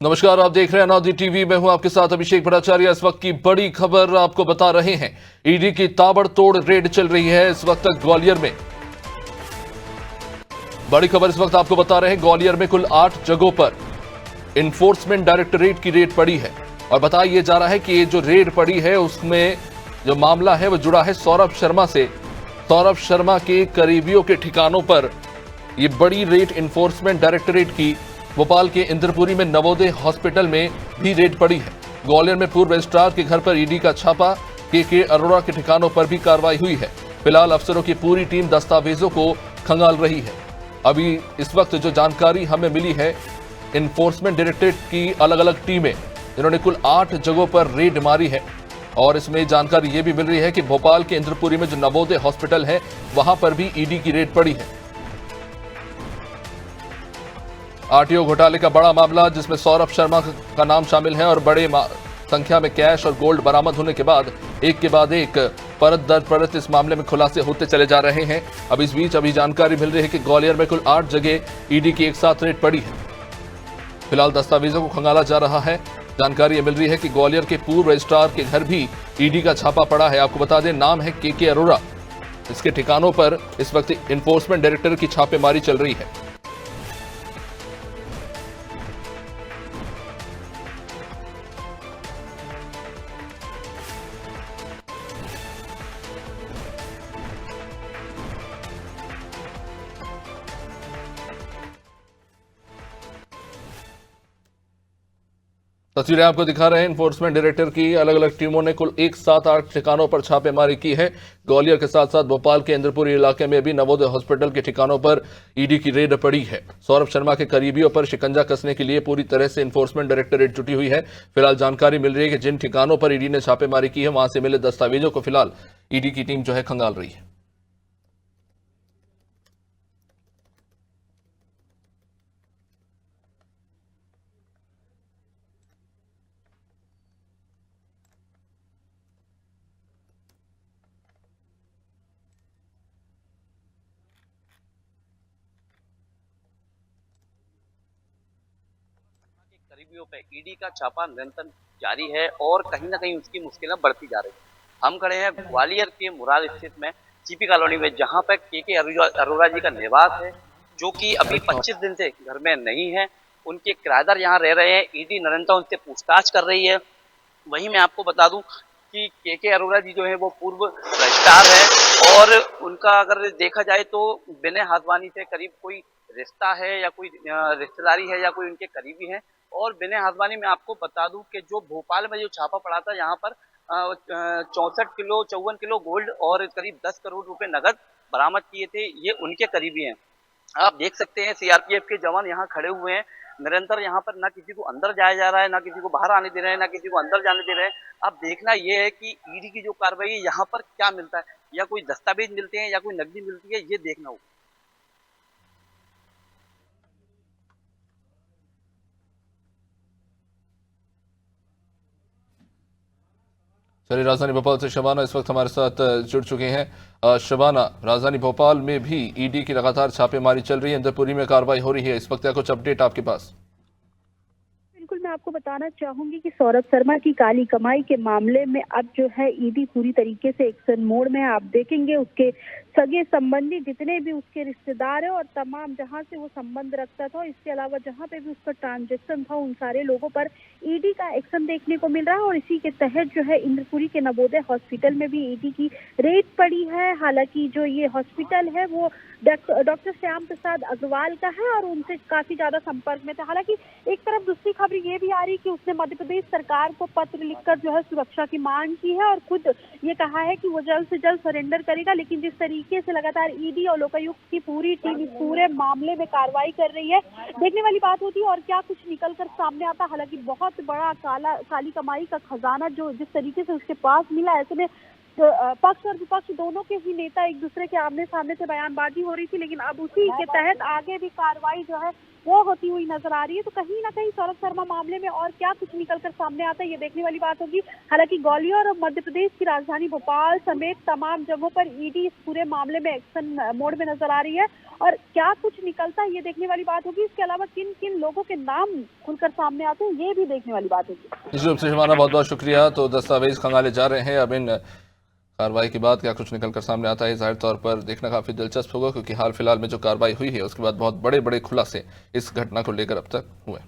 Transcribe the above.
नमस्कार, आप देख रहे हैं अनादि टीवी। मैं हूं आपके साथ अभिषेक भट्टाचार्य। इस वक्त की बड़ी खबर आपको बता रहे हैं। ईडी की ताबड़तोड़ रेड चल रही है इस वक्त तक ग्वालियर में। बड़ी खबर इस वक्त आपको बता रहे हैं, ग्वालियर में कुल 8 जगहों पर इन्फोर्समेंट डायरेक्टरेट की रेड पड़ी है। और बताया यह जा रहा है कि ये जो रेड पड़ी है उसमें जो मामला है वो जुड़ा है सौरभ शर्मा से। सौरभ शर्मा के करीबियों के ठिकानों पर यह बड़ी रेड इन्फोर्समेंट डायरेक्टरेट की। भोपाल के इंद्रपुरी में नवोदय हॉस्पिटल में भी रेड पड़ी है। ग्वालियर में पूर्व रजिस्ट्रार के घर पर ईडी का छापा। के अरोड़ा के ठिकानों पर भी कार्रवाई हुई है। फिलहाल अफसरों की पूरी टीम दस्तावेजों को खंगाल रही है। अभी इस वक्त जो जानकारी हमें मिली है, इन्फोर्समेंट डायरेक्टरेट की अलग अलग टीमें, इन्होंने कुल 8 जगहों पर रेड मारी है। और इसमें जानकारी यह भी मिल रही है कि भोपाल के इंद्रपुरी में जो नवोदय हॉस्पिटल है वहां पर भी ईडी की रेड पड़ी है। आरटीओ घोटाले का बड़ा मामला जिसमें सौरभ शर्मा का नाम शामिल है और बड़े संख्या में कैश और गोल्ड बरामद होने के बाद एक के बाद एक परत दर परत इस मामले में खुलासे होते चले जा रहे हैं। अब इस बीच अभी जानकारी मिल रही है कि ग्वालियर में कुल 8 जगह ईडी की एक साथ रेड पड़ी है। फिलहाल दस्तावेजों को खंगाला जा रहा है। जानकारी ये मिल रही है कि ग्वालियर के पूर्व रजिस्ट्रार के घर भी ईडी का छापा पड़ा है। आपको बता दें, नाम है के अरोड़ा। इसके ठिकानों पर इस वक्त इन्फोर्समेंट डायरेक्टर की छापेमारी चल रही है। तस्वीरें आपको दिखा रहे हैं। इन्फोर्समेंट डायरेक्टर की अलग अलग टीमों ने कुल 178 ठिकानों पर छापेमारी की है। ग्वालियर के साथ साथ भोपाल के इंद्रपुरी इलाके में भी नवोदय हॉस्पिटल के ठिकानों पर ईडी की रेड पड़ी है। सौरभ शर्मा के करीबियों पर शिकंजा कसने के लिए पूरी तरह से इन्फोर्समेंट डायरेक्टरेट जुटी हुई है। फिलहाल जानकारी मिल रही है कि जिन ठिकानों पर ईडी ने छापेमारी की है वहां से मिले दस्तावेजों को फिलहाल ईडी की टीम जो है खंगाल रही है। करीबियों पे ईडी का छापा निरंतर जारी है और कहीं ना कहीं उसकी मुश्किलें बढ़ती जा रही है। हम खड़े हैं ग्वालियर के मुराद स्थित में सीपी कॉलोनी में, जहां पर के अरोड़ा जी का निवास है, जो कि अभी 25 दिन से घर में नहीं है। उनके किराएदार यहाँ रह रहे हैं। ईडी निरंतर उनसे पूछताछ कर रही है। वहीं मैं आपको बता दूं कि के अरोड़ा जी जो है वो पूर्व रजिस्ट्रार है और उनका अगर देखा जाए तो विनय हाथवानी से करीब कोई रिश्ता है या कोई रिश्तेदारी है या कोई उनके करीबी है। और विनय हाथवानी में आपको बता दूं कि जो भोपाल में जो छापा पड़ा था, यहाँ पर 54 किलो गोल्ड और करीब 10 करोड़ रुपए नगद बरामद किए थे। ये उनके करीबी हैं। आप देख सकते हैं सीआरपीएफ के जवान यहाँ खड़े हुए हैं। निरंतर यहाँ पर ना किसी को अंदर जाया जा रहा है, ना किसी को बाहर आने दे रहे हैं, ना किसी को अंदर जाने दे रहे हैं। अब देखना यह है कि ईडी की जो कार्रवाई है यहाँ पर क्या मिलता है, या कोई दस्तावेज मिलते हैं या कोई नकदी मिलती है, ये देखना होगा। चलिए, राजधानी भोपाल से शबाना इस वक्त हमारे साथ जुड़ चुके हैं। शबाना, राजधानी भोपाल में भी ईडी की लगातार छापेमारी चल रही है, इंद्रपुरी में कार्रवाई हो रही है। इस वक्त क्या कुछ अपडेट आपके पास? बिल्कुल, मैं आपको बताना चाहूंगी कि सौरभ शर्मा की काली कमाई के मामले में अब जो है ईडी पूरी तरीके से एक्शन मोड में है। आप देखेंगे उसके सगे संबंधी जितने भी उसके रिश्तेदार है और तमाम जहां से वो संबंध रखता था, इसके अलावा जहां पे भी उसका ट्रांजैक्शन था, उन सारे लोगों पर ईडी का एक्शन देखने को मिल रहा है। और इसी के तहत जो है इंद्रपुरी के नवोदय हॉस्पिटल में भी ईडी की रेड पड़ी है। हालांकि जो ये हॉस्पिटल है वो डॉक्टर श्याम प्रसाद अग्रवाल का है और उनसे काफी ज्यादा संपर्क में था। हालांकि एक तरफ दूसरी खबर ये भी आ रही कि उसने मध्य प्रदेश सरकार को पत्र लिखकर जो है सुरक्षा की मांग की है और खुद ये कहा है कि वो जल्द से जल्द सरेंडर करेगा। लेकिन जिस तरीके से लगातार ईडी और लोकायुक्त की पूरी टीम इस पूरे मामले में कार्रवाई कर रही है, देखने वाली बात होती है और क्या कुछ निकल कर सामने आता। हालांकि बहुत बड़ा काली कमाई का खजाना जो जिस तरीके से उसके पास मिला, ऐसे में पक्ष और विपक्ष दोनों के ही नेता एक दूसरे के आमने सामने से बयानबाजी हो रही थी, लेकिन अब उसी के तहत आगे भी कार्रवाई जो है वो होती हुई नजर आ रही है। तो कहीं ना कहीं सौरभ शर्मा मामले में और क्या कुछ निकलकर सामने आता है, ये देखने वाली बात होगी। हालांकि ग्वालियर और मध्य प्रदेश की राजधानी भोपाल समेत तमाम जगहों पर ईडी इस पूरे मामले में एक्शन मोड में नजर आ रही है, और क्या कुछ निकलता है ये देखने वाली बात होगी। इसके अलावा किन किन लोगों के नाम खुलकर सामने आते हैं ये भी देखने वाली बात होगी। निश्चित रूप से शिवाना, बहुत बहुत शुक्रिया। तो दस्तावेज खंगाले जा रहे हैं, अब इन कार्रवाई के बाद क्या कुछ निकलकर सामने आता है जाहिर तौर पर देखना काफी दिलचस्प होगा, क्योंकि हाल फिलहाल में जो कार्रवाई हुई है उसके बाद बहुत बड़े बड़े खुलासे इस घटना को लेकर अब तक हुए।